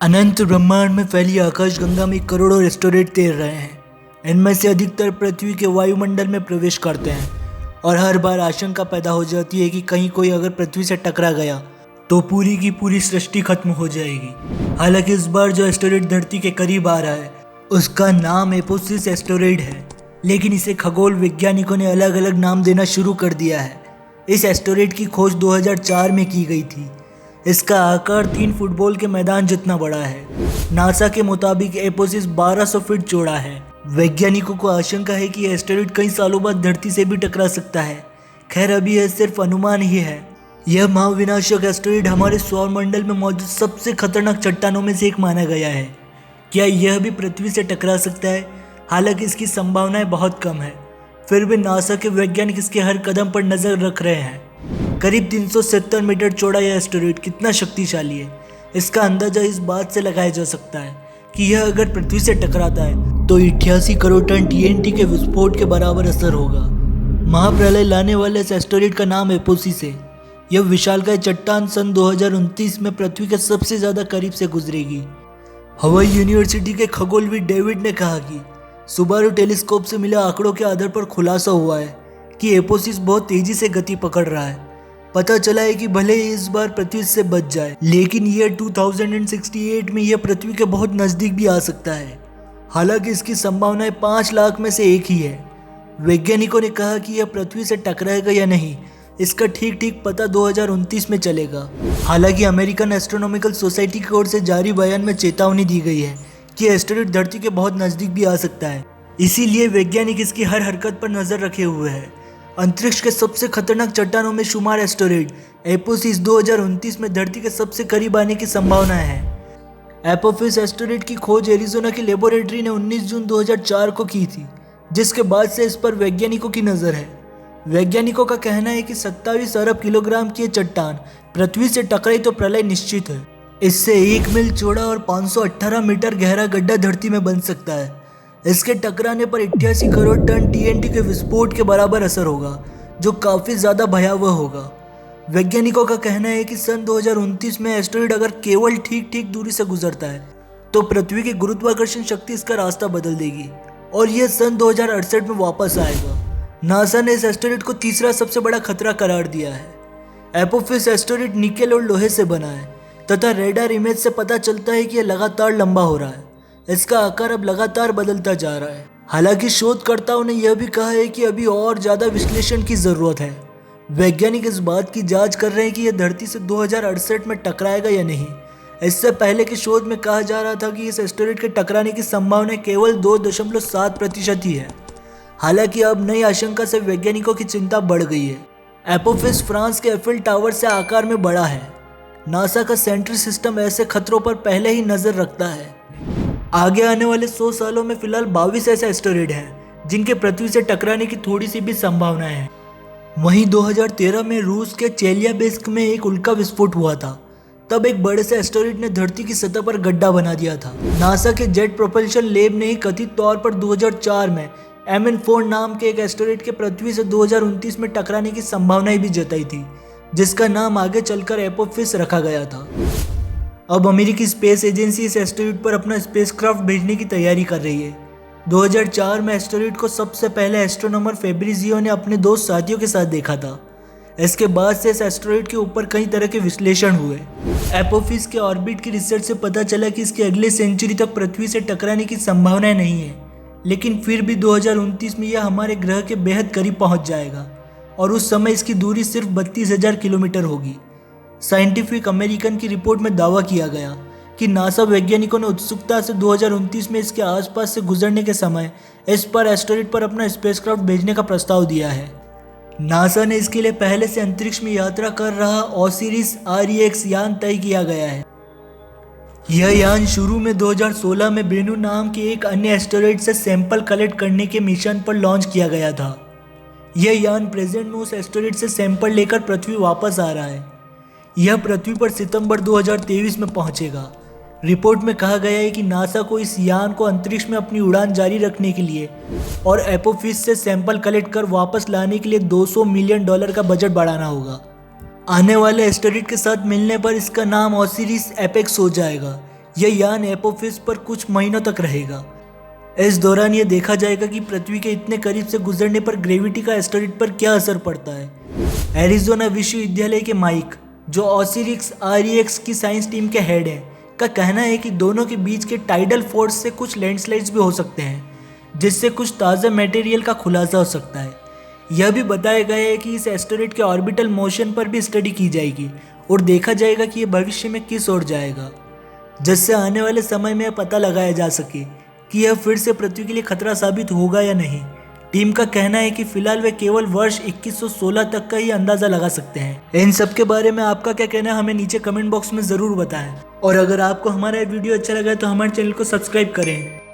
अनंत ब्रह्मांड में फैली आकाशगंगा में करोड़ों एस्टेरॉयड तैर रहे हैं। इनमें से अधिकतर पृथ्वी के वायुमंडल में प्रवेश करते हैं और हर बार आशंका पैदा हो जाती है कि कहीं कोई अगर पृथ्वी से टकरा गया तो पूरी की पूरी सृष्टि खत्म हो जाएगी। हालांकि इस बार जो एस्टेरॉयड धरती के करीब आ रहा है उसका नाम एपोसिस एस्टेरॉयड है, लेकिन इसे खगोल वैज्ञानिकों ने अलग अलग नाम देना शुरू कर दिया है। इस एस्टेरॉयड की खोज 2004 में की गई थी। इसका आकार 3 फुटबॉल के मैदान जितना बड़ा है। नासा के मुताबिक एपोसिस 1200 फीट चौड़ा है। वैज्ञानिकों को आशंका है कि यह एस्टेरॉयड कई सालों बाद धरती से भी टकरा सकता है। खैर, अभी यह सिर्फ अनुमान ही है। यह महाविनाशक एस्टेरॉयड हमारे सौरमंडल में मौजूद सबसे खतरनाक चट्टानों में से एक माना गया है। क्या यह भी पृथ्वी से टकरा सकता है? हालांकि इसकी संभावनाएं बहुत कम है, फिर भी नासा के वैज्ञानिक इसके हर कदम पर नजर रख रहे हैं। करीब 370 मीटर चौड़ा यह एस्टेरॉयड कितना शक्तिशाली है, इसका अंदाजा इस बात से लगाया जा सकता है कि यह अगर पृथ्वी से टकराता है तो 88 करोड़ टन TNT के विस्फोट के बराबर असर होगा। महाप्रलय लाने वाले इस एस्टेरॉयड का नाम एपोसिस है। यह विशालकाय चट्टान सन 2029 में पृथ्वी के सबसे ज्यादा करीब से गुजरेगी। हवाई यूनिवर्सिटी के खगोलविद डेविड ने कहा कि सुबारू टेलीस्कोप से मिले आंकड़ों के आधार पर खुलासा हुआ है कि एपोसिस बहुत तेजी से गति पकड़ रहा है। पता चला है कि भले ही इस बार पृथ्वी से बच जाए, लेकिन ईयर 2068 में यह पृथ्वी के बहुत नजदीक भी आ सकता है। हालांकि इसकी संभावनाएं 5 लाख में से एक ही है। वैज्ञानिकों ने कहा कि यह पृथ्वी से टकराएगा या नहीं, इसका ठीक पता 2029 में चलेगा। हालांकि अमेरिकन एस्ट्रोनॉमिकल सोसाइटी की ओर से जारी बयान में चेतावनी दी गई है कि एस्टेरॉयड धरती के बहुत नजदीक भी आ सकता है। इसीलिए वैज्ञानिक इसकी हर हरकत पर नजर रखे हुए हैं। अंतरिक्ष के सबसे खतरनाक चट्टानों में शुमार एस्टेरॉयड एपोसिस 2029 में धरती के सबसे करीब आने की संभावना है। एपोसिस एस्टेरॉयड की खोज एरिजोना की लेबोरेटरी ने 19 जून 2004 को की थी, जिसके बाद से इस पर वैज्ञानिकों की नजर है। वैज्ञानिकों का कहना है कि 27 अरब किलोग्राम की चट्टान पृथ्वी से टकराई तो प्रलय निश्चित है। इससे 1 मील चौड़ा और 518 मीटर गहरा गड्ढा धरती में बन सकता है। इसके टकराने पर 88 करोड़ टन TNT के विस्फोट के बराबर असर होगा, जो काफी ज्यादा भयावह होगा। वैज्ञानिकों का कहना है कि सन 2029 में एस्टेरॉयड अगर केवल ठीक दूरी से गुजरता है तो पृथ्वी की गुरुत्वाकर्षण शक्ति इसका रास्ता बदल देगी और यह सन 2068 में वापस आएगा। नासा ने इस एस्टेरॉयड को तीसरा सबसे बड़ा खतरा करार दिया है। एपोसिस एस्टेरॉयड निकेल और लोहे से बना है तथा रेडार इमेज से पता चलता है कि यह लगातार लंबा हो रहा है। इसका आकार अब लगातार बदलता जा रहा है। हालांकि शोधकर्ताओं ने यह भी कहा है कि अभी और ज्यादा विश्लेषण की जरूरत है। वैज्ञानिक इस बात की जांच कर रहे हैं कि यह धरती से 2068 में टकराएगा या नहीं। इससे पहले के शोध में कहा जा रहा था कि इस एस्टेरॉयड के टकराने की संभावना केवल 2.7% ही है। हालांकि अब नई आशंका से वैज्ञानिकों की चिंता बढ़ गई है। एपोसिस फ्रांस के एफिल टावर से आकार में बड़ा है। नासा का सेंट्रल सिस्टम ऐसे खतरों पर पहले ही नजर रखता है। आगे आने वाले 100 सालों में फिलहाल 22 ऐसे एस्टेरॉयड हैं जिनके पृथ्वी से टकराने की थोड़ी सी भी संभावना है। वहीं 2013 में रूस के चेलियाबिस्क में एक उल्का विस्फोट हुआ था। तब एक बड़े से एस्टेरॉयड ने धरती की सतह पर गड्ढा बना दिया था। नासा के जेट प्रोपल्शन लैब ने ही कथित तौर पर 2004 में MN4 नाम के एक एस्टेरॉयड के पृथ्वी से 2029 में टकराने की संभावनाएं भी जताई थी, जिसका नाम आगे चलकर एपोसिस रखा गया था। अब अमेरिकी स्पेस एजेंसी इस एस्टेरॉयड पर अपना स्पेसक्राफ्ट भेजने की तैयारी कर रही है। 2004 में एस्टेरॉयड को सबसे पहले एस्ट्रोनॉमर फेब्रिजियो ने अपने 2 साथियों के साथ देखा था। इसके बाद से इस एस्टेरॉयड के ऊपर कई तरह के विश्लेषण हुए। एपोसिस के ऑर्बिट की रिसर्च से पता चला कि इसके अगले सेंचुरी तक पृथ्वी से टकराने की संभावनाएं नहीं है, लेकिन फिर भी 2029 में यह हमारे ग्रह के बेहद करीब पहुंच जाएगा और उस समय इसकी दूरी सिर्फ 32,000 किलोमीटर होगी। साइंटिफिक अमेरिकन की रिपोर्ट में दावा किया गया कि नासा वैज्ञानिकों ने उत्सुकता से 2029 में इसके आसपास से गुजरने के समय इस पर एस्टेरॉयड पर अपना स्पेसक्राफ्ट भेजने का प्रस्ताव दिया है। नासा ने इसके लिए पहले से अंतरिक्ष में यात्रा कर रहा ओसिरिस REX यान तय किया गया है। यह यान शुरू में 2016 में बेनू नाम के एक अन्य एस्टेरॉयड से सैंपल कलेक्ट करने के मिशन पर लॉन्च किया गया था। यह यान प्रेजेंट में उस एस्टेरॉयड से सैंपल लेकर पृथ्वी वापस आ रहा है। यह पृथ्वी पर सितंबर 2023 में पहुंचेगा। रिपोर्ट में कहा गया है कि नासा को इस यान को अंतरिक्ष में अपनी उड़ान जारी रखने के लिए और एपोसिस से सैंपल कलेक्ट कर वापस लाने के लिए $200 मिलियन का बजट बढ़ाना होगा। आने वाले एस्टेरॉयड के साथ मिलने पर इसका नाम ओसिरिस एपेक्स हो जाएगा। यह यान एपोफिस पर कुछ महीनों तक रहेगा। इस दौरान यह देखा जाएगा कि पृथ्वी के इतने करीब से गुजरने पर ग्रेविटी का एस्टेरॉयड पर क्या असर पड़ता है। एरिजोना विश्वविद्यालय के माइक, जो ऑसिरिक्स REX की साइंस टीम के हेड हैं, का कहना है कि दोनों के बीच के टाइडल फोर्स से कुछ लैंडस्लाइड्स भी हो सकते हैं, जिससे कुछ ताज़ा मटेरियल का खुलासा हो सकता है। यह भी बताया गया है कि इस एस्टेरॉयड के ऑर्बिटल मोशन पर भी स्टडी की जाएगी और देखा जाएगा कि यह भविष्य में किस ओर जाएगा, जिससे आने वाले समय में पता लगाया जा सके कि यह फिर से पृथ्वी के लिए खतरा साबित होगा या नहीं। टीम का कहना है कि फिलहाल वे केवल वर्ष 2116 तक का ही अंदाजा लगा सकते हैं। इन सब के बारे में आपका क्या कहना है, हमें नीचे कमेंट बॉक्स में ज़रूर बताएं। और अगर आपको हमारा वीडियो अच्छा लगा तो हमारे चैनल को सब्सक्राइब करें।